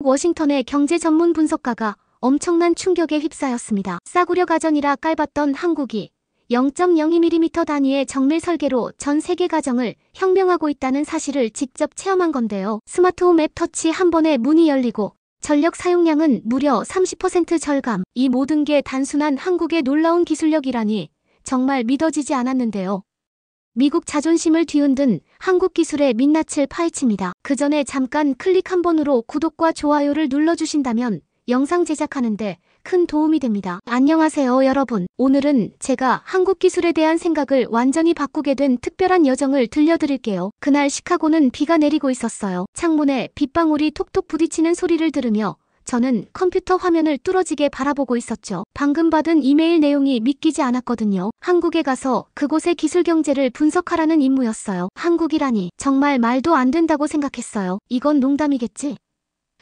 워싱턴의 경제 전문 분석가가 엄청난 충격에 휩싸였습니다. 싸구려 가전이라 깔봤던 한국이 0.02mm 단위의 정밀 설계로 전 세계 가정을 혁명하고 있다는 사실을 직접 체험한 건데요. 스마트홈 앱 터치 한 번에 문이 열리고 전력 사용량은 무려 30% 절감. 이 모든 게 단순한 한국의 놀라운 기술력이라니 정말 믿어지지 않았는데요. 미국 자존심을 뒤흔든 한국 기술의 민낯을 파헤칩니다. 그 전에 잠깐 클릭 한 번으로 구독과 좋아요를 눌러주신다면 영상 제작하는데 큰 도움이 됩니다. 안녕하세요 여러분. 오늘은 제가 한국 기술에 대한 생각을 완전히 바꾸게 된 특별한 여정을 들려드릴게요. 그날 시카고는 비가 내리고 있었어요. 창문에 빗방울이 톡톡 부딪히는 소리를 들으며 저는 컴퓨터 화면을 뚫어지게 바라보고 있었죠. 방금 받은 이메일 내용이 믿기지 않았거든요. 한국에 가서 그곳의 기술 경제를 분석하라는 임무였어요. 한국이라니 정말 말도 안 된다고 생각했어요. 이건 농담이겠지?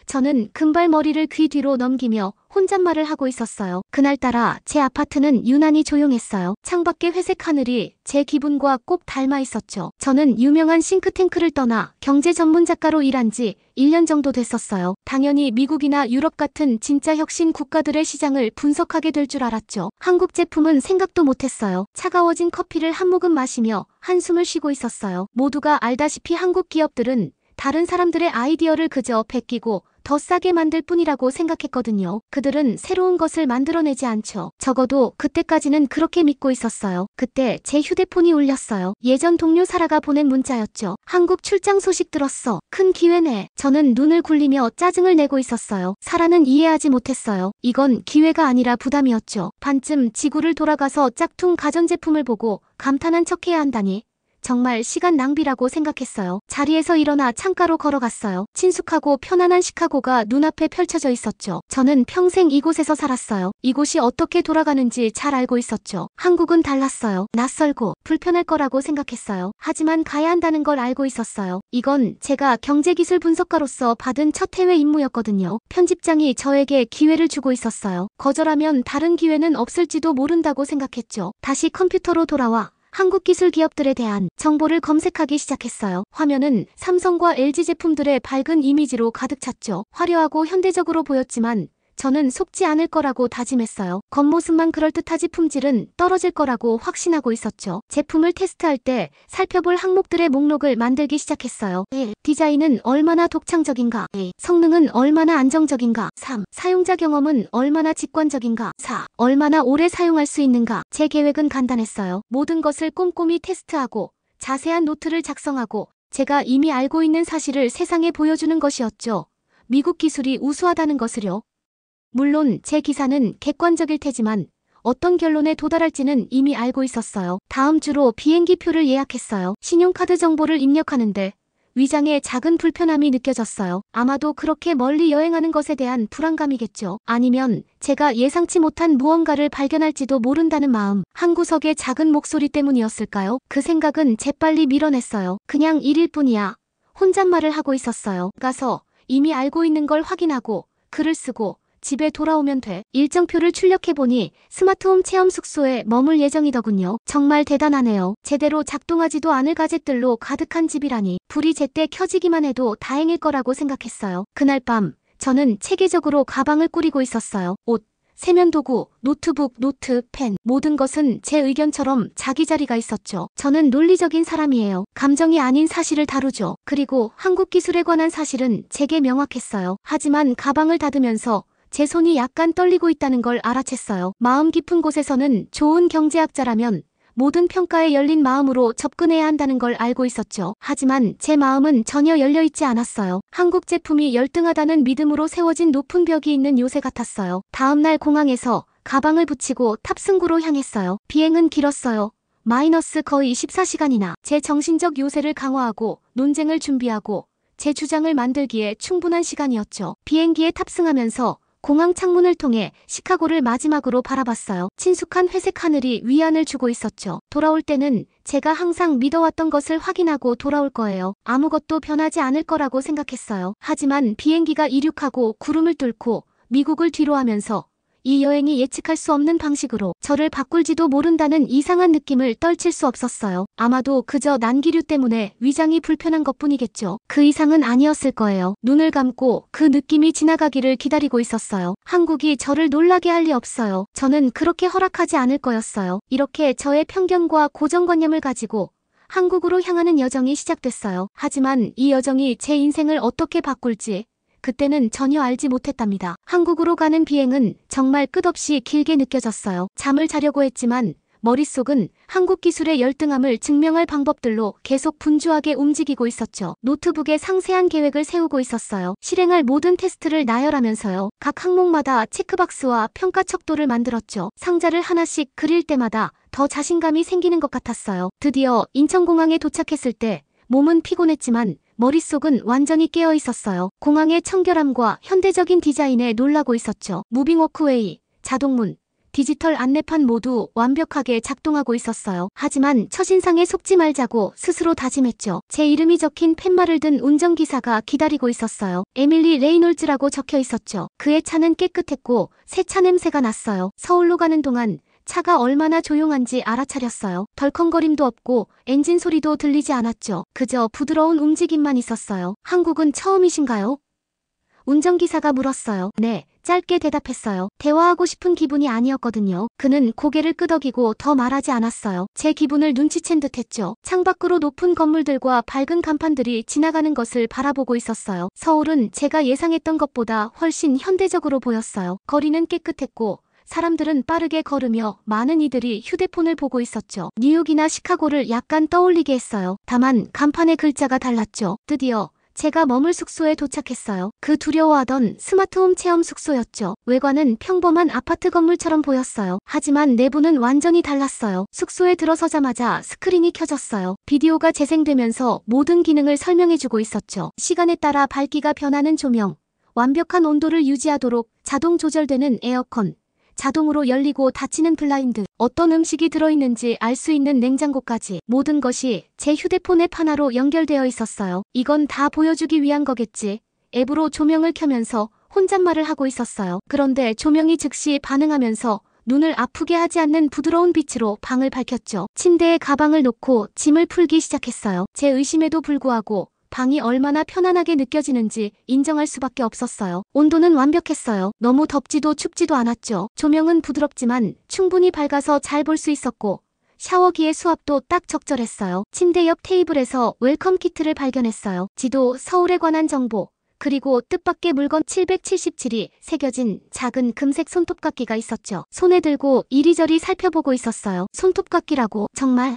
저는 금발머리를 귀 뒤로 넘기며 혼잣말을 하고 있었어요. 그날따라 제 아파트는 유난히 조용했어요. 창밖의 회색 하늘이 제 기분과 꼭 닮아 있었죠. 저는 유명한 싱크탱크를 떠나 경제 전문 작가로 일한 지 1년 정도 됐었어요. 당연히 미국이나 유럽 같은 진짜 혁신 국가들의 시장을 분석하게 될 줄 알았죠. 한국 제품은 생각도 못했어요. 차가워진 커피를 한 모금 마시며 한숨을 쉬고 있었어요. 모두가 알다시피 한국 기업들은 다른 사람들의 아이디어를 그저 베끼고 더 싸게 만들 뿐이라고 생각했거든요. 그들은 새로운 것을 만들어내지 않죠. 적어도 그때까지는 그렇게 믿고 있었어요. 그때 제 휴대폰이 울렸어요. 예전 동료 사라가 보낸 문자였죠. 한국 출장 소식 들었어. 큰 기회네. 저는 눈을 굴리며 짜증을 내고 있었어요. 사라는 이해하지 못했어요. 이건 기회가 아니라 부담이었죠. 반쯤 지구를 돌아가서 짝퉁 가전제품을 보고 감탄한 척해야 한다니. 정말 시간 낭비라고 생각했어요. 자리에서 일어나 창가로 걸어갔어요. 친숙하고 편안한 시카고가 눈앞에 펼쳐져 있었죠. 저는 평생 이곳에서 살았어요. 이곳이 어떻게 돌아가는지 잘 알고 있었죠. 한국은 달랐어요. 낯설고 불편할 거라고 생각했어요. 하지만 가야 한다는 걸 알고 있었어요. 이건 제가 경제기술 분석가로서 받은 첫 해외 임무였거든요. 편집장이 저에게 기회를 주고 있었어요. 거절하면 다른 기회는 없을지도 모른다고 생각했죠. 다시 컴퓨터로 돌아와 한국 기술 기업들에 대한 정보를 검색하기 시작했어요. 화면은 삼성과 LG 제품들의 밝은 이미지로 가득 찼죠. 화려하고 현대적으로 보였지만 저는 속지 않을 거라고 다짐했어요. 겉모습만 그럴듯하지 품질은 떨어질 거라고 확신하고 있었죠. 제품을 테스트할 때 살펴볼 항목들의 목록을 만들기 시작했어요. 1. 디자인은 얼마나 독창적인가? 2. 성능은 얼마나 안정적인가? 3. 사용자 경험은 얼마나 직관적인가? 4. 얼마나 오래 사용할 수 있는가? 제 계획은 간단했어요. 모든 것을 꼼꼼히 테스트하고 자세한 노트를 작성하고 제가 이미 알고 있는 사실을 세상에 보여주는 것이었죠. 미국 기술이 우수하다는 것을요. 물론 제 기사는 객관적일 테지만 어떤 결론에 도달할지는 이미 알고 있었어요. 다음 주로 비행기 표를 예약했어요. 신용카드 정보를 입력하는데 위장에 작은 불편함이 느껴졌어요. 아마도 그렇게 멀리 여행하는 것에 대한 불안감이겠죠. 아니면 제가 예상치 못한 무언가를 발견할지도 모른다는 마음, 한 구석의 작은 목소리 때문이었을까요? 그 생각은 재빨리 밀어냈어요. 그냥 일일 뿐이야. 혼잣말을 하고 있었어요. 가서 이미 알고 있는 걸 확인하고 글을 쓰고 집에 돌아오면 돼. 일정표를 출력해보니 스마트홈 체험 숙소에 머물 예정이더군요. 정말 대단하네요. 제대로 작동하지도 않을 가젯들로 가득한 집이라니. 불이 제때 켜지기만 해도 다행일 거라고 생각했어요. 그날 밤 저는 체계적으로 가방을 꾸리고 있었어요. 옷, 세면도구, 노트북, 노트, 펜, 모든 것은 제 의견처럼 자기 자리가 있었죠. 저는 논리적인 사람이에요. 감정이 아닌 사실을 다루죠. 그리고 한국 기술에 관한 사실은 제게 명확했어요. 하지만 가방을 닫으면서 제 손이 약간 떨리고 있다는 걸 알아챘어요. 마음 깊은 곳에서는 좋은 경제학자라면 모든 평가에 열린 마음으로 접근해야 한다는 걸 알고 있었죠. 하지만 제 마음은 전혀 열려있지 않았어요. 한국 제품이 열등하다는 믿음으로 세워진 높은 벽이 있는 요새 같았어요. 다음날 공항에서 가방을 붙이고 탑승구로 향했어요. 비행은 길었어요. 마이너스 거의 24시간이나. 제 정신적 요새를 강화하고 논쟁을 준비하고 제 주장을 만들기에 충분한 시간이었죠. 비행기에 탑승하면서 공항 창문을 통해 시카고를 마지막으로 바라봤어요. 친숙한 회색 하늘이 위안을 주고 있었죠. 돌아올 때는 제가 항상 믿어왔던 것을 확인하고 돌아올 거예요. 아무것도 변하지 않을 거라고 생각했어요. 하지만 비행기가 이륙하고 구름을 뚫고 미국을 뒤로하면서 이 여행이 예측할 수 없는 방식으로 저를 바꿀지도 모른다는 이상한 느낌을 떨칠 수 없었어요. 아마도 그저 난기류 때문에 위장이 불편한 것뿐이겠죠. 그 이상은 아니었을 거예요. 눈을 감고 그 느낌이 지나가기를 기다리고 있었어요. 한국이 저를 놀라게 할 리 없어요. 저는 그렇게 허락하지 않을 거였어요. 이렇게 저의 편견과 고정관념을 가지고 한국으로 향하는 여정이 시작됐어요. 하지만 이 여정이 제 인생을 어떻게 바꿀지 그때는 전혀 알지 못했답니다. 한국으로 가는 비행은 정말 끝없이 길게 느껴졌어요. 잠을 자려고 했지만 머릿속은 한국 기술의 열등함을 증명할 방법들로 계속 분주하게 움직이고 있었죠. 노트북에 상세한 계획을 세우고 있었어요. 실행할 모든 테스트를 나열하면서요. 각 항목마다 체크박스와 평가 척도를 만들었죠. 상자를 하나씩 그릴 때마다 더 자신감이 생기는 것 같았어요. 드디어 인천공항에 도착했을 때 몸은 피곤했지만 머릿속은 완전히 깨어 있었어요. 공항의 청결함과 현대적인 디자인에 놀라고 있었죠. 무빙 워크웨이, 자동문, 디지털 안내판 모두 완벽하게 작동하고 있었어요. 하지만 첫인상에 속지 말자고 스스로 다짐했죠. 제 이름이 적힌 팻말을 든 운전기사가 기다리고 있었어요. 에밀리 레이놀즈라고 적혀 있었죠. 그의 차는 깨끗했고 새 차 냄새가 났어요. 서울로 가는 동안 차가 얼마나 조용한지 알아차렸어요. 덜컹거림도 없고 엔진 소리도 들리지 않았죠. 그저 부드러운 움직임만 있었어요. 한국은 처음이신가요? 운전기사가 물었어요. 네, 짧게 대답했어요. 대화하고 싶은 기분이 아니었거든요. 그는 고개를 끄덕이고 더 말하지 않았어요. 제 기분을 눈치챈 듯했죠. 창밖으로 높은 건물들과 밝은 간판들이 지나가는 것을 바라보고 있었어요. 서울은 제가 예상했던 것보다 훨씬 현대적으로 보였어요. 거리는 깨끗했고 사람들은 빠르게 걸으며 많은 이들이 휴대폰을 보고 있었죠. 뉴욕이나 시카고를 약간 떠올리게 했어요. 다만 간판의 글자가 달랐죠. 드디어 제가 머물 숙소에 도착했어요. 그 두려워하던 스마트홈 체험 숙소였죠. 외관은 평범한 아파트 건물처럼 보였어요. 하지만 내부는 완전히 달랐어요. 숙소에 들어서자마자 스크린이 켜졌어요. 비디오가 재생되면서 모든 기능을 설명해주고 있었죠. 시간에 따라 밝기가 변하는 조명, 완벽한 온도를 유지하도록 자동 조절되는 에어컨, 자동으로 열리고 닫히는 블라인드, 어떤 음식이 들어있는지 알 수 있는 냉장고까지 모든 것이 제 휴대폰 앱 하나로 연결되어 있었어요. 이건 다 보여주기 위한 거겠지. 앱으로 조명을 켜면서 혼잣말을 하고 있었어요. 그런데 조명이 즉시 반응하면서 눈을 아프게 하지 않는 부드러운 빛으로 방을 밝혔죠. 침대에 가방을 놓고 짐을 풀기 시작했어요. 제 의심에도 불구하고 방이 얼마나 편안하게 느껴지는지 인정할 수밖에 없었어요. 온도는 완벽했어요. 너무 덥지도 춥지도 않았죠. 조명은 부드럽지만 충분히 밝아서 잘 볼 수 있었고 샤워기의 수압도 딱 적절했어요. 침대 옆 테이블에서 웰컴 키트를 발견했어요. 지도, 서울에 관한 정보, 그리고 뜻밖의 물건 777이 새겨진 작은 금색 손톱깎이가 있었죠. 손에 들고 이리저리 살펴보고 있었어요. 손톱깎이라고? 정말?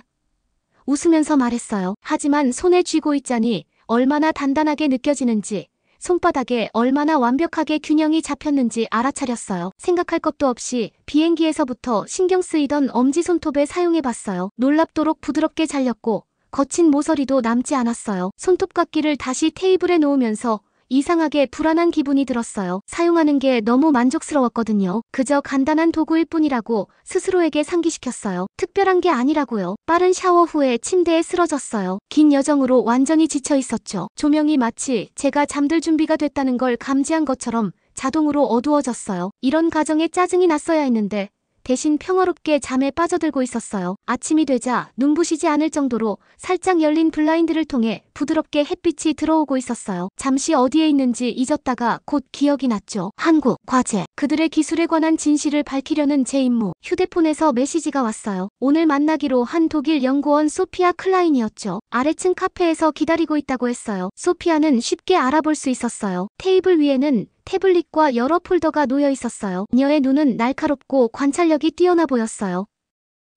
웃으면서 말했어요. 하지만 손에 쥐고 있자니 얼마나 단단하게 느껴지는지, 손바닥에 얼마나 완벽하게 균형이 잡혔는지 알아차렸어요. 생각할 것도 없이 비행기에서부터 신경 쓰이던 엄지손톱에 사용해봤어요. 놀랍도록 부드럽게 잘렸고 거친 모서리도 남지 않았어요. 손톱깎이를 다시 테이블에 놓으면서 이상하게 불안한 기분이 들었어요. 사용하는 게 너무 만족스러웠거든요. 그저 간단한 도구일 뿐이라고 스스로에게 상기시켰어요. 특별한 게 아니라고요. 빠른 샤워 후에 침대에 쓰러졌어요. 긴 여정으로 완전히 지쳐 있었죠. 조명이 마치 제가 잠들 준비가 됐다는 걸 감지한 것처럼 자동으로 어두워졌어요. 이런 가정에 짜증이 났어야 했는데 대신 평화롭게 잠에 빠져들고 있었어요. 아침이 되자 눈부시지 않을 정도로 살짝 열린 블라인드를 통해 부드럽게 햇빛이 들어오고 있었어요. 잠시 어디에 있는지 잊었다가 곧 기억이 났죠. 한국, 과제. 그들의 기술에 관한 진실을 밝히려는 제 임무. 휴대폰에서 메시지가 왔어요. 오늘 만나기로 한 독일 연구원 소피아 클라인이었죠. 아래층 카페에서 기다리고 있다고 했어요. 소피아는 쉽게 알아볼 수 있었어요. 테이블 위에는 태블릿과 여러 폴더가 놓여 있었어요. 그녀의 눈은 날카롭고 관찰력이 뛰어나 보였어요.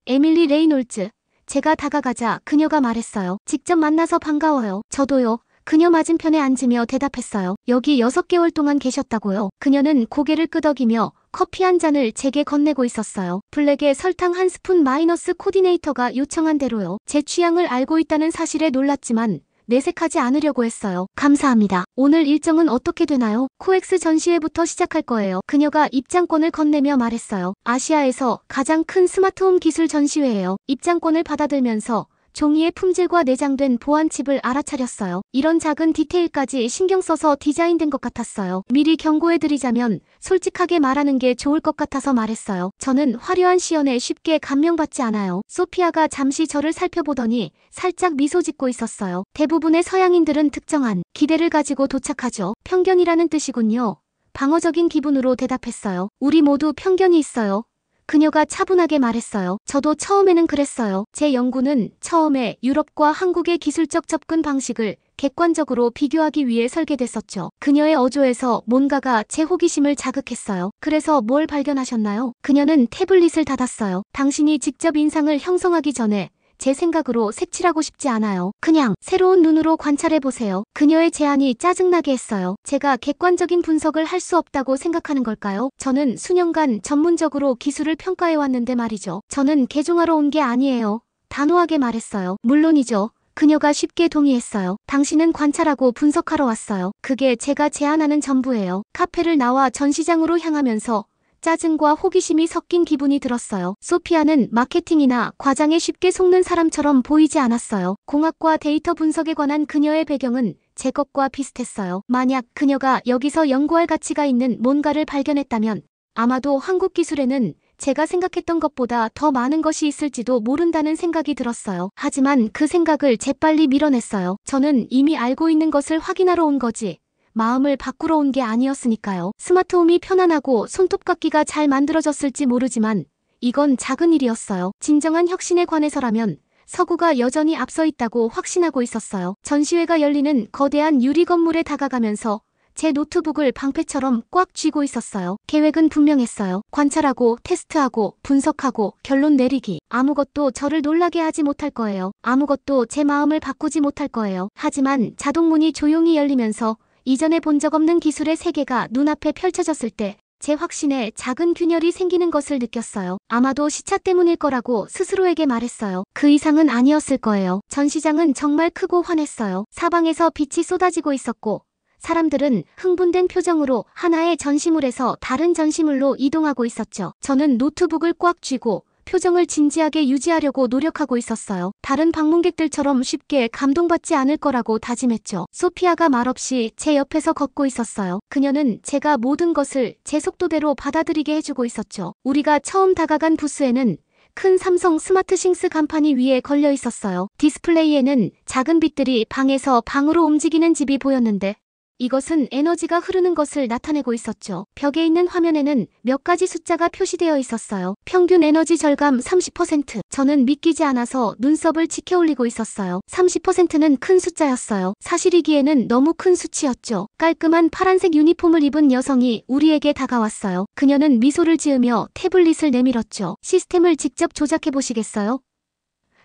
에밀리 레이놀즈. 제가 다가가자 그녀가 말했어요. 직접 만나서 반가워요. 저도요. 그녀 맞은편에 앉으며 대답했어요. 여기 6개월 동안 계셨다고요. 그녀는 고개를 끄덕이며 커피 한 잔을 제게 건네고 있었어요. 블랙에 설탕 한 스푼 마이너스 코디네이터가 요청한 대로요. 제 취향을 알고 있다는 사실에 놀랐지만 내색하지 않으려고 했어요. 감사합니다. 오늘 일정은 어떻게 되나요? 코엑스 전시회부터 시작할 거예요. 그녀가 입장권을 건네며 말했어요. 아시아에서 가장 큰 스마트홈 기술 전시회예요. 입장권을 받아들면서 종이의 품질과 내장된 보안칩을 알아차렸어요. 이런 작은 디테일까지 신경 써서 디자인된 것 같았어요. 미리 경고해드리자면 솔직하게 말하는 게 좋을 것 같아서 말했어요. 저는 화려한 시연에 쉽게 감명받지 않아요. 소피아가 잠시 저를 살펴보더니 살짝 미소 짓고 있었어요. 대부분의 서양인들은 특정한 기대를 가지고 도착하죠. 편견이라는 뜻이군요. 방어적인 기분으로 대답했어요. 우리 모두 편견이 있어요. 그녀가 차분하게 말했어요. 저도 처음에는 그랬어요. 제 연구는 처음에 유럽과 한국의 기술적 접근 방식을 객관적으로 비교하기 위해 설계됐었죠. 그녀의 어조에서 뭔가가 제 호기심을 자극했어요. 그래서 뭘 발견하셨나요? 그녀는 태블릿을 닫았어요. 당신이 직접 인상을 형성하기 전에 제 생각으로 색칠하고 싶지 않아요. 그냥 새로운 눈으로 관찰해보세요. 그녀의 제안이 짜증나게 했어요. 제가 객관적인 분석을 할 수 없다고 생각하는 걸까요? 저는 수년간 전문적으로 기술을 평가해왔는데 말이죠. 저는 개종하러 온 게 아니에요. 단호하게 말했어요. 물론이죠. 그녀가 쉽게 동의했어요. 당신은 관찰하고 분석하러 왔어요. 그게 제가 제안하는 전부예요. 카페를 나와 전시장으로 향하면서 짜증과 호기심이 섞인 기분이 들었어요. 소피아는 마케팅이나 과장에 쉽게 속는 사람처럼 보이지 않았어요. 공학과 데이터 분석에 관한 그녀의 배경은 제 것과 비슷했어요. 만약 그녀가 여기서 연구할 가치가 있는 뭔가를 발견했다면 아마도 한국 기술에는 제가 생각했던 것보다 더 많은 것이 있을지도 모른다는 생각이 들었어요. 하지만 그 생각을 재빨리 밀어냈어요. 저는 이미 알고 있는 것을 확인하러 온 거지. 마음을 바꾸러 온 게 아니었으니까요. 스마트홈이 편안하고 손톱깎이가 잘 만들어졌을지 모르지만 이건 작은 일이었어요. 진정한 혁신에 관해서라면 서구가 여전히 앞서 있다고 확신하고 있었어요. 전시회가 열리는 거대한 유리 건물에 다가가면서 제 노트북을 방패처럼 꽉 쥐고 있었어요. 계획은 분명했어요. 관찰하고 테스트하고 분석하고 결론 내리기. 아무것도 저를 놀라게 하지 못할 거예요. 아무것도 제 마음을 바꾸지 못할 거예요. 하지만 자동문이 조용히 열리면서 이전에 본 적 없는 기술의 세계가 눈앞에 펼쳐졌을 때 제 확신에 작은 균열이 생기는 것을 느꼈어요. 아마도 시차 때문일 거라고 스스로에게 말했어요. 그 이상은 아니었을 거예요. 전시장은 정말 크고 환했어요. 사방에서 빛이 쏟아지고 있었고 사람들은 흥분된 표정으로 하나의 전시물에서 다른 전시물로 이동하고 있었죠. 저는 노트북을 꽉 쥐고 표정을 진지하게 유지하려고 노력하고 있었어요. 다른 방문객들처럼 쉽게 감동받지 않을 거라고 다짐했죠. 소피아가 말없이 제 옆에서 걷고 있었어요. 그녀는 제가 모든 것을 제 속도대로 받아들이게 해주고 있었죠. 우리가 처음 다가간 부스에는 큰 삼성 스마트싱스 간판이 위에 걸려 있었어요. 디스플레이에는 작은 빛들이 방에서 방으로 움직이는 집이 보였는데 이것은 에너지가 흐르는 것을 나타내고 있었죠. 벽에 있는 화면에는 몇 가지 숫자가 표시되어 있었어요. 평균 에너지 절감 30%. 저는 믿기지 않아서 눈썹을 치켜올리고 있었어요. 30%는 큰 숫자였어요. 사실이기에는 너무 큰 수치였죠. 깔끔한 파란색 유니폼을 입은 여성이 우리에게 다가왔어요. 그녀는 미소를 지으며 태블릿을 내밀었죠. 시스템을 직접 조작해 보시겠어요?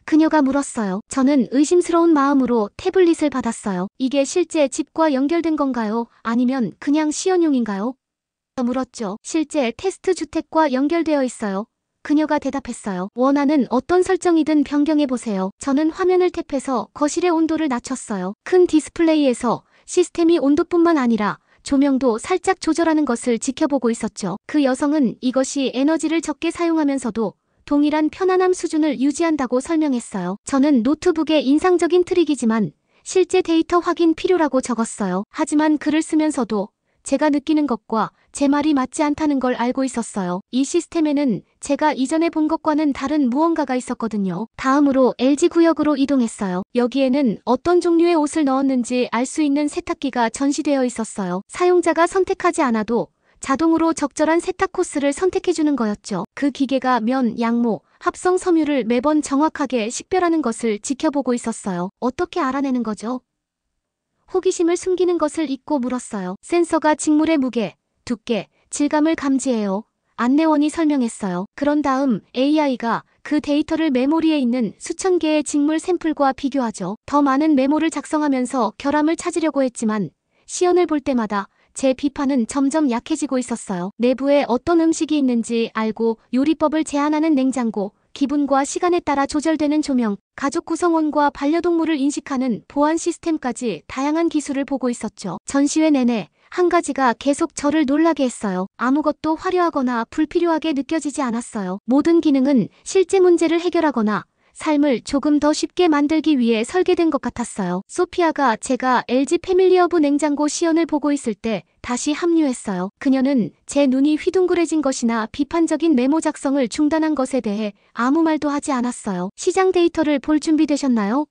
그녀가 물었어요. 저는 의심스러운 마음으로 태블릿을 받았어요. 이게 실제 집과 연결된 건가요? 아니면 그냥 시연용인가요? 물었죠. 실제 테스트 주택과 연결되어 있어요. 그녀가 대답했어요. 원하는 어떤 설정이든 변경해보세요. 저는 화면을 탭해서 거실의 온도를 낮췄어요. 큰 디스플레이에서 시스템이 온도뿐만 아니라 조명도 살짝 조절하는 것을 지켜보고 있었죠. 그 여성은 이것이 에너지를 적게 사용하면서도 동일한 편안함 수준을 유지한다고 설명했어요. 저는 노트북의 인상적인 트릭이지만 실제 데이터 확인 필요라고 적었어요. 하지만 글을 쓰면서도 제가 느끼는 것과 제 말이 맞지 않다는 걸 알고 있었어요. 이 시스템에는 제가 이전에 본 것과는 다른 무언가가 있었거든요. 다음으로 LG 구역으로 이동했어요. 여기에는 어떤 종류의 옷을 넣었는지 알 수 있는 세탁기가 전시되어 있었어요. 사용자가 선택하지 않아도 자동으로 적절한 세탁 코스를 선택해주는 거였죠. 그 기계가 면, 양모, 합성 섬유를 매번 정확하게 식별하는 것을 지켜보고 있었어요. 어떻게 알아내는 거죠? 호기심을 숨기는 것을 잊고 물었어요. 센서가 직물의 무게, 두께, 질감을 감지해요. 안내원이 설명했어요. 그런 다음 AI가 그 데이터를 메모리에 있는 수천 개의 직물 샘플과 비교하죠. 더 많은 메모를 작성하면서 결함을 찾으려고 했지만 시연을 볼 때마다 제 비판은 점점 약해지고 있었어요. 내부에 어떤 음식이 있는지 알고 요리법을 제한하는 냉장고, 기분과 시간에 따라 조절되는 조명, 가족 구성원과 반려동물을 인식하는 보안 시스템까지 다양한 기술을 보고 있었죠. 전시회 내내 한 가지가 계속 저를 놀라게 했어요. 아무것도 화려하거나 불필요하게 느껴지지 않았어요. 모든 기능은 실제 문제를 해결하거나 삶을 조금 더 쉽게 만들기 위해 설계된 것 같았어요. 소피아가 제가 LG 패밀리허브 냉장고 시연을 보고 있을 때 다시 합류했어요. 그녀는 제 눈이 휘둥그레진 것이나 비판적인 메모 작성을 중단한 것에 대해 아무 말도 하지 않았어요. 시장 데이터를 볼 준비 되셨나요?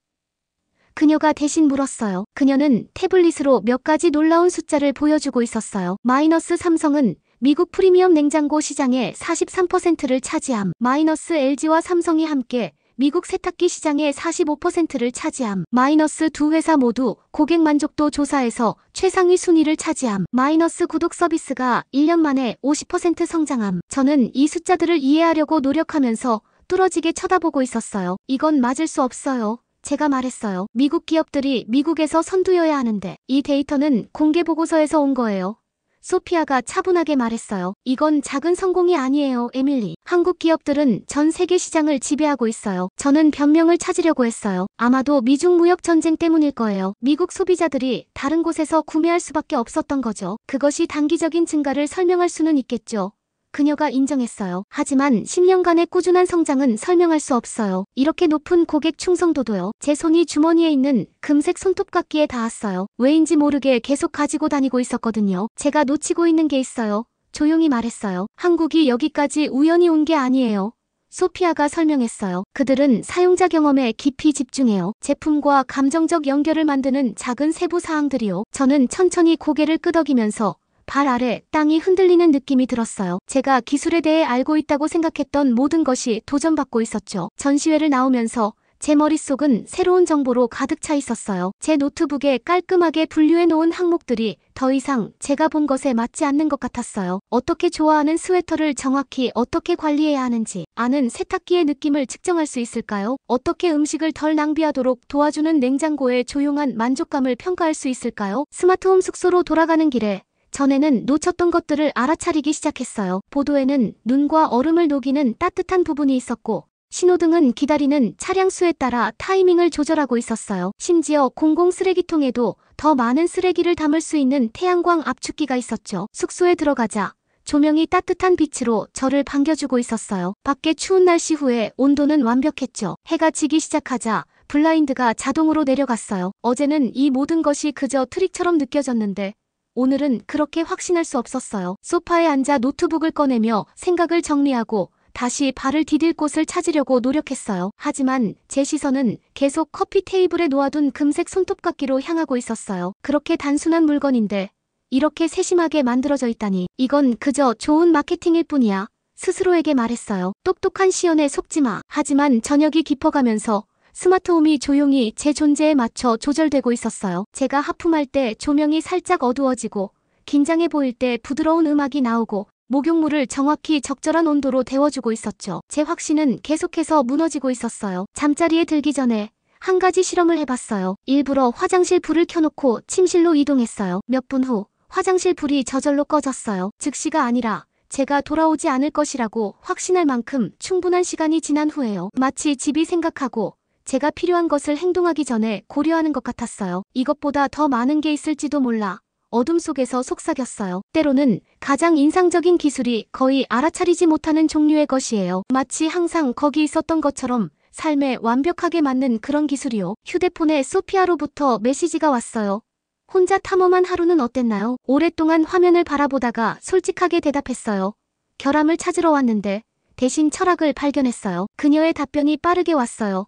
그녀가 대신 물었어요. 그녀는 태블릿으로 몇 가지 놀라운 숫자를 보여주고 있었어요. 마이너스 삼성은 미국 프리미엄 냉장고 시장의 43%를 차지함. 마이너스 LG와 삼성이 함께 미국 세탁기 시장의 45%를 차지함. 마이너스 두 회사 모두 고객 만족도 조사에서 최상위 순위를 차지함. 마이너스 구독 서비스가 1년 만에 50% 성장함. 저는 이 숫자들을 이해하려고 노력하면서 뚫어지게 쳐다보고 있었어요. 이건 맞을 수 없어요. 제가 말했어요. 미국 기업들이 미국에서 선두여야 하는데 이 데이터는 공개 보고서에서 온 거예요. 소피아가 차분하게 말했어요. 이건 작은 성공이 아니에요, 에밀리. 한국 기업들은 전 세계 시장을 지배하고 있어요. 저는 변명을 찾으려고 했어요. 아마도 미중 무역 전쟁 때문일 거예요. 미국 소비자들이 다른 곳에서 구매할 수밖에 없었던 거죠. 그것이 단기적인 증가를 설명할 수는 있겠죠. 그녀가 인정했어요. 하지만 10년간의 꾸준한 성장은 설명할 수 없어요. 이렇게 높은 고객 충성도도요. 제 손이 주머니에 있는 금색 손톱깎이에 닿았어요. 왜인지 모르게 계속 가지고 다니고 있었거든요. 제가 놓치고 있는 게 있어요. 조용히 말했어요. 한국이 여기까지 우연히 온 게 아니에요. 소피아가 설명했어요. 그들은 사용자 경험에 깊이 집중해요. 제품과 감정적 연결을 만드는 작은 세부 사항들이요. 저는 천천히 고개를 끄덕이면서 발 아래 땅이 흔들리는 느낌이 들었어요. 제가 기술에 대해 알고 있다고 생각했던 모든 것이 도전받고 있었죠. 전시회를 나오면서 제 머릿속은 새로운 정보로 가득 차 있었어요. 제 노트북에 깔끔하게 분류해 놓은 항목들이 더 이상 제가 본 것에 맞지 않는 것 같았어요. 어떻게 좋아하는 스웨터를 정확히 어떻게 관리해야 하는지, 아는 세탁기의 느낌을 측정할 수 있을까요? 어떻게 음식을 덜 낭비하도록 도와주는 냉장고의 조용한 만족감을 평가할 수 있을까요? 스마트홈 숙소로 돌아가는 길에 전에는 놓쳤던 것들을 알아차리기 시작했어요. 보도에는 눈과 얼음을 녹이는 따뜻한 부분이 있었고 신호등은 기다리는 차량 수에 따라 타이밍을 조절하고 있었어요. 심지어 공공 쓰레기통에도 더 많은 쓰레기를 담을 수 있는 태양광 압축기가 있었죠. 숙소에 들어가자 조명이 따뜻한 빛으로 저를 반겨주고 있었어요. 밖에 추운 날씨 후에 온도는 완벽했죠. 해가 지기 시작하자 블라인드가 자동으로 내려갔어요. 어제는 이 모든 것이 그저 트릭처럼 느껴졌는데 오늘은 그렇게 확신할 수 없었어요. 소파에 앉아 노트북을 꺼내며 생각을 정리하고 다시 발을 디딜 곳을 찾으려고 노력했어요. 하지만 제 시선은 계속 커피 테이블에 놓아둔 금색 손톱깎이로 향하고 있었어요. 그렇게 단순한 물건인데 이렇게 세심하게 만들어져 있다니. 이건 그저 좋은 마케팅일 뿐이야. 스스로에게 말했어요. 똑똑한 시연에 속지 마. 하지만 저녁이 깊어가면서 스마트홈이 조용히 제 존재에 맞춰 조절되고 있었어요. 제가 하품할 때 조명이 살짝 어두워지고 긴장해 보일 때 부드러운 음악이 나오고 목욕물을 정확히 적절한 온도로 데워주고 있었죠. 제 확신은 계속해서 무너지고 있었어요. 잠자리에 들기 전에 한 가지 실험을 해봤어요. 일부러 화장실 불을 켜놓고 침실로 이동했어요. 몇 분 후 화장실 불이 저절로 꺼졌어요. 즉시가 아니라 제가 돌아오지 않을 것이라고 확신할 만큼 충분한 시간이 지난 후에요. 마치 집이 생각하고 제가 필요한 것을 행동하기 전에 고려하는 것 같았어요. 이것보다 더 많은 게 있을지도 몰라. 어둠 속에서 속삭였어요. 때로는 가장 인상적인 기술이 거의 알아차리지 못하는 종류의 것이에요. 마치 항상 거기 있었던 것처럼 삶에 완벽하게 맞는 그런 기술이요. 휴대폰에 소피아로부터 메시지가 왔어요. 혼자 탐험한 하루는 어땠나요? 오랫동안 화면을 바라보다가 솔직하게 대답했어요. 결함을 찾으러 왔는데 대신 철학을 발견했어요. 그녀의 답변이 빠르게 왔어요.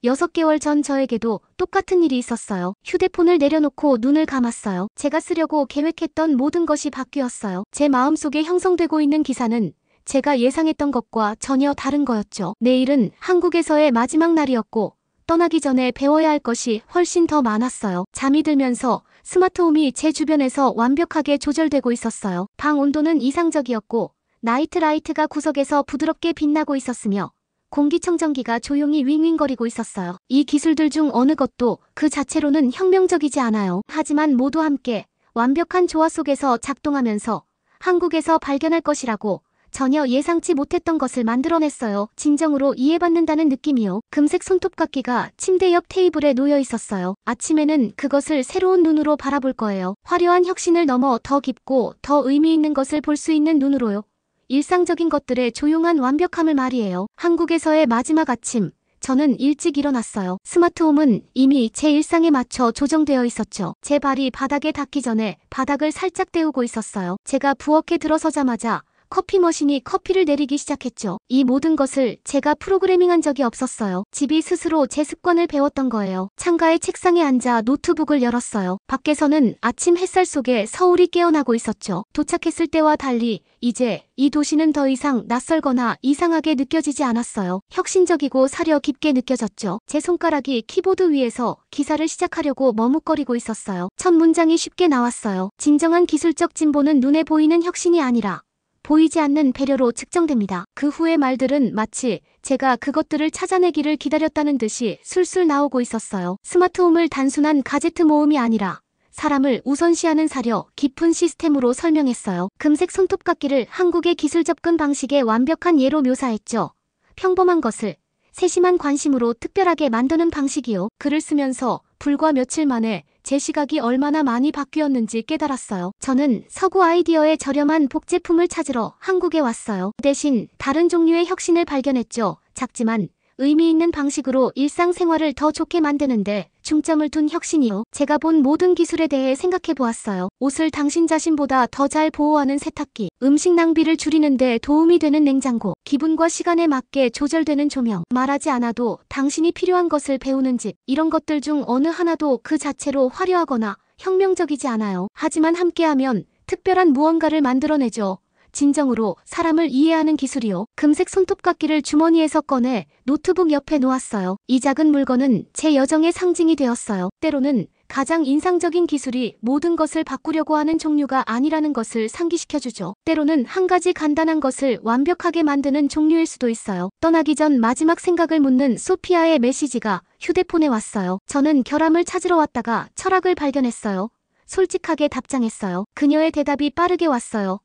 6개월 전 저에게도 똑같은 일이 있었어요. 휴대폰을 내려놓고 눈을 감았어요. 제가 쓰려고 계획했던 모든 것이 바뀌었어요. 제 마음속에 형성되고 있는 기사는 제가 예상했던 것과 전혀 다른 거였죠. 내일은 한국에서의 마지막 날이었고 떠나기 전에 배워야 할 것이 훨씬 더 많았어요. 잠이 들면서 스마트홈이 제 주변에서 완벽하게 조절되고 있었어요. 방 온도는 이상적이었고 나이트 라이트가 구석에서 부드럽게 빛나고 있었으며 공기청정기가 조용히 윙윙거리고 있었어요. 이 기술들 중 어느 것도 그 자체로는 혁명적이지 않아요. 하지만 모두 함께 완벽한 조화 속에서 작동하면서 한국에서 발견할 것이라고 전혀 예상치 못했던 것을 만들어냈어요. 진정으로 이해받는다는 느낌이요. 금색 손톱깎이가 침대 옆 테이블에 놓여 있었어요. 아침에는 그것을 새로운 눈으로 바라볼 거예요. 화려한 혁신을 넘어 더 깊고 더 의미 있는 것을 볼 수 있는 눈으로요. 일상적인 것들의 조용한 완벽함을 말이에요. 한국에서의 마지막 아침, 저는 일찍 일어났어요. 스마트홈은 이미 제 일상에 맞춰 조정되어 있었죠. 제 발이 바닥에 닿기 전에 바닥을 살짝 데우고 있었어요. 제가 부엌에 들어서자마자 커피 머신이 커피를 내리기 시작했죠. 이 모든 것을 제가 프로그래밍한 적이 없었어요. 집이 스스로 제 습관을 배웠던 거예요. 창가의 책상에 앉아 노트북을 열었어요. 밖에서는 아침 햇살 속에 서울이 깨어나고 있었죠. 도착했을 때와 달리 이제 이 도시는 더 이상 낯설거나 이상하게 느껴지지 않았어요. 혁신적이고 사려 깊게 느껴졌죠. 제 손가락이 키보드 위에서 기사를 시작하려고 머뭇거리고 있었어요. 첫 문장이 쉽게 나왔어요. 진정한 기술적 진보는 눈에 보이는 혁신이 아니라 보이지 않는 배려로 측정됩니다. 그 후의 말들은 마치 제가 그것들을 찾아내기를 기다렸다는 듯이 술술 나오고 있었어요. 스마트홈을 단순한 가제트 모음이 아니라 사람을 우선시하는 사려 깊은 시스템으로 설명했어요. 금색 손톱깎이를 한국의 기술 접근 방식의 완벽한 예로 묘사했죠. 평범한 것을 세심한 관심으로 특별하게 만드는 방식이요. 글을 쓰면서 불과 며칠 만에 제 시각이 얼마나 많이 바뀌었는지 깨달았어요. 저는 서구 아이디어의 저렴한 복제품을 찾으러 한국에 왔어요. 대신 다른 종류의 혁신을 발견했죠. 작지만 의미 있는 방식으로 일상생활을 더 좋게 만드는데 중점을 둔 혁신이요. 제가 본 모든 기술에 대해 생각해 보았어요. 옷을 당신 자신보다 더 잘 보호하는 세탁기, 음식 낭비를 줄이는 데 도움이 되는 냉장고, 기분과 시간에 맞게 조절되는 조명, 말하지 않아도 당신이 필요한 것을 배우는 집, 이런 것들 중 어느 하나도 그 자체로 화려하거나 혁명적이지 않아요. 하지만 함께하면 특별한 무언가를 만들어내죠. 진정으로 사람을 이해하는 기술이요. 금색 손톱깎이를 주머니에서 꺼내 노트북 옆에 놓았어요. 이 작은 물건은 제 여정의 상징이 되었어요. 때로는 가장 인상적인 기술이 모든 것을 바꾸려고 하는 종류가 아니라는 것을 상기시켜주죠. 때로는 한 가지 간단한 것을 완벽하게 만드는 종류일 수도 있어요. 떠나기 전 마지막 생각을 묻는 소피아의 메시지가 휴대폰에 왔어요. 저는 결함을 찾으러 왔다가 철학을 발견했어요. 솔직하게 답장했어요. 그녀의 대답이 빠르게 왔어요.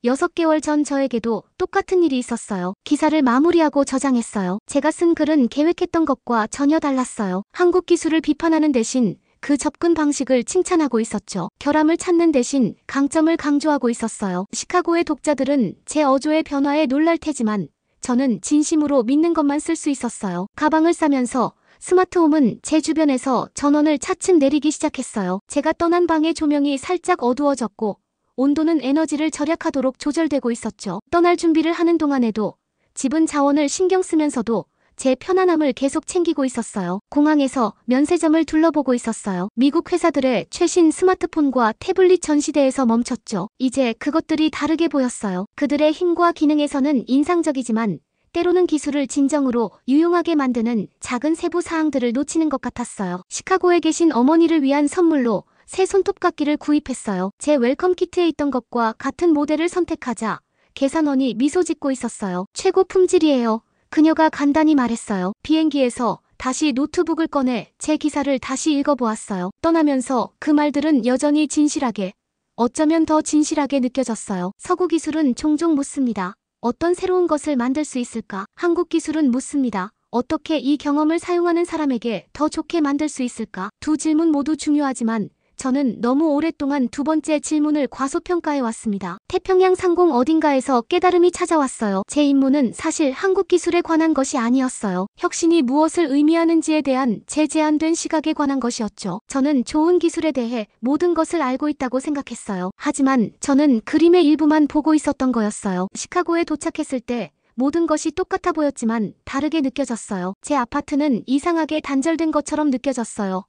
6개월 전 저에게도 똑같은 일이 있었어요. 기사를 마무리하고 저장했어요. 제가 쓴 글은 계획했던 것과 전혀 달랐어요. 한국 기술을 비판하는 대신 그 접근 방식을 칭찬하고 있었죠. 결함을 찾는 대신 강점을 강조하고 있었어요. 시카고의 독자들은 제 어조의 변화에 놀랄 테지만 저는 진심으로 믿는 것만 쓸 수 있었어요. 가방을 싸면서 스마트홈은 제 주변에서 전원을 차츰 내리기 시작했어요. 제가 떠난 방의 조명이 살짝 어두워졌고 온도는 에너지를 절약하도록 조절되고 있었죠. 떠날 준비를 하는 동안에도 집은 자원을 신경 쓰면서도 제 편안함을 계속 챙기고 있었어요. 공항에서 면세점을 둘러보고 있었어요. 미국 회사들의 최신 스마트폰과 태블릿 전시대에서 멈췄죠. 이제 그것들이 다르게 보였어요. 그들의 힘과 기능에서는 인상적이지만 때로는 기술을 진정으로 유용하게 만드는 작은 세부 사항들을 놓치는 것 같았어요. 시카고에 계신 어머니를 위한 선물로 새 손톱깎이를 구입했어요. 제 웰컴 키트에 있던 것과 같은 모델을 선택하자 계산원이 미소 짓고 있었어요. 최고 품질이에요. 그녀가 간단히 말했어요. 비행기에서 다시 노트북을 꺼내 제 기사를 다시 읽어보았어요. 떠나면서 그 말들은 여전히 진실하게, 어쩌면 더 진실하게 느껴졌어요. 서구 기술은 종종 묻습니다. 어떤 새로운 것을 만들 수 있을까? 한국 기술은 묻습니다. 어떻게 이 경험을 사용하는 사람에게 더 좋게 만들 수 있을까? 두 질문 모두 중요하지만 저는 너무 오랫동안 두 번째 질문을 과소평가해 왔습니다. 태평양 상공 어딘가에서 깨달음이 찾아왔어요. 제 임무는 사실 한국 기술에 관한 것이 아니었어요. 혁신이 무엇을 의미하는지에 대한 제 제한된 시각에 관한 것이었죠. 저는 좋은 기술에 대해 모든 것을 알고 있다고 생각했어요. 하지만 저는 그림의 일부만 보고 있었던 거였어요. 시카고에 도착했을 때 모든 것이 똑같아 보였지만 다르게 느껴졌어요. 제 아파트는 이상하게 단절된 것처럼 느껴졌어요.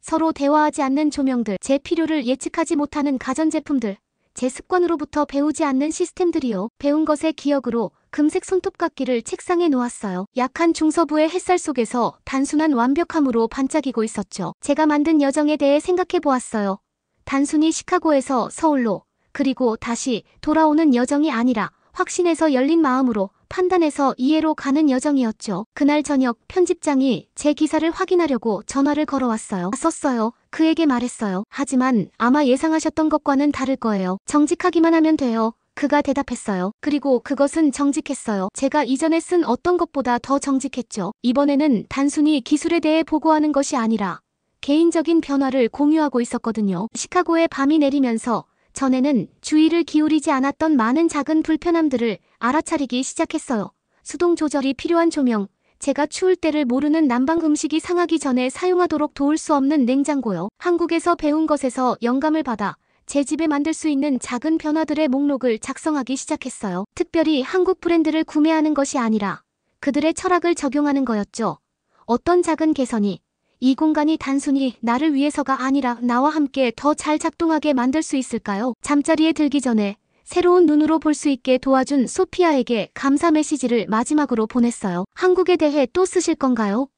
서로 대화하지 않는 조명들, 제 필요를 예측하지 못하는 가전제품들, 제 습관으로부터 배우지 않는 시스템들이요. 배운 것의 기억으로 금색 손톱깎이를 책상에 놓았어요. 약한 중서부의 햇살 속에서 단순한 완벽함으로 반짝이고 있었죠. 제가 만든 여정에 대해 생각해 보았어요. 단순히 시카고에서 서울로, 그리고 다시 돌아오는 여정이 아니라 확신에서 열린 마음으로, 판단해서 이해로 가는 여정이었죠. 그날 저녁 편집장이 제 기사를 확인하려고 전화를 걸어왔어요. 썼어요. 그에게 말했어요. 하지만 아마 예상하셨던 것과는 다를 거예요. 정직하기만 하면 돼요. 그가 대답했어요. 그리고 그것은 정직했어요. 제가 이전에 쓴 어떤 것보다 더 정직했죠. 이번에는 단순히 기술에 대해 보고하는 것이 아니라 개인적인 변화를 공유하고 있었거든요. 시카고에 밤이 내리면서 전에는 주의를 기울이지 않았던 많은 작은 불편함들을 알아차리기 시작했어요. 수동 조절이 필요한 조명, 제가 추울 때를 모르는 난방 음식이 상하기 전에 사용하도록 도울 수 없는 냉장고요. 한국에서 배운 것에서 영감을 받아 제 집에 만들 수 있는 작은 변화들의 목록을 작성하기 시작했어요. 특별히 한국 브랜드를 구매하는 것이 아니라 그들의 철학을 적용하는 거였죠. 어떤 작은 개선이 이 공간이 단순히 나를 위해서가 아니라 나와 함께 더 잘 작동하게 만들 수 있을까요? 잠자리에 들기 전에 새로운 눈으로 볼 수 있게 도와준 소피아에게 감사 메시지를 마지막으로 보냈어요. 한국에 대해 또 쓰실 건가요?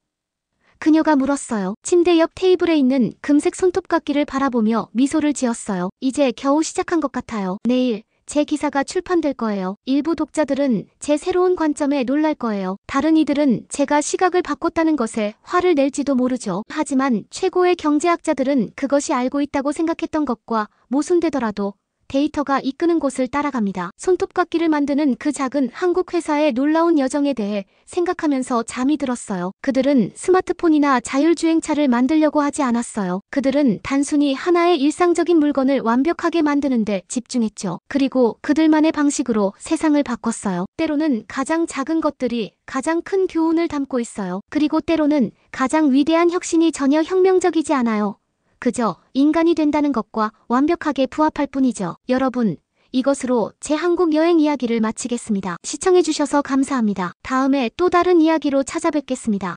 그녀가 물었어요. 침대 옆 테이블에 있는 금색 손톱깎이를 바라보며 미소를 지었어요. 이제 겨우 시작한 것 같아요. 내일 제 기사가 출판될 거예요. 일부 독자들은 제 새로운 관점에 놀랄 거예요. 다른 이들은 제가 시각을 바꿨다는 것에 화를 낼지도 모르죠. 하지만 최고의 경제학자들은 그것이 알고 있다고 생각했던 것과 모순되더라도 데이터가 이끄는 곳을 따라갑니다. 손톱깎이를 만드는 그 작은 한국 회사의 놀라운 여정에 대해 생각하면서 잠이 들었어요. 그들은 스마트폰이나 자율주행차를 만들려고 하지 않았어요. 그들은 단순히 하나의 일상적인 물건을 완벽하게 만드는 데 집중했죠. 그리고 그들만의 방식으로 세상을 바꿨어요. 때로는 가장 작은 것들이 가장 큰 교훈을 담고 있어요. 그리고 때로는 가장 위대한 혁신이 전혀 혁명적이지 않아요. 그저 인간이 된다는 것과 완벽하게 부합할 뿐이죠. 여러분, 이것으로 제 한국 여행 이야기를 마치겠습니다. 시청해주셔서 감사합니다. 다음에 또 다른 이야기로 찾아뵙겠습니다.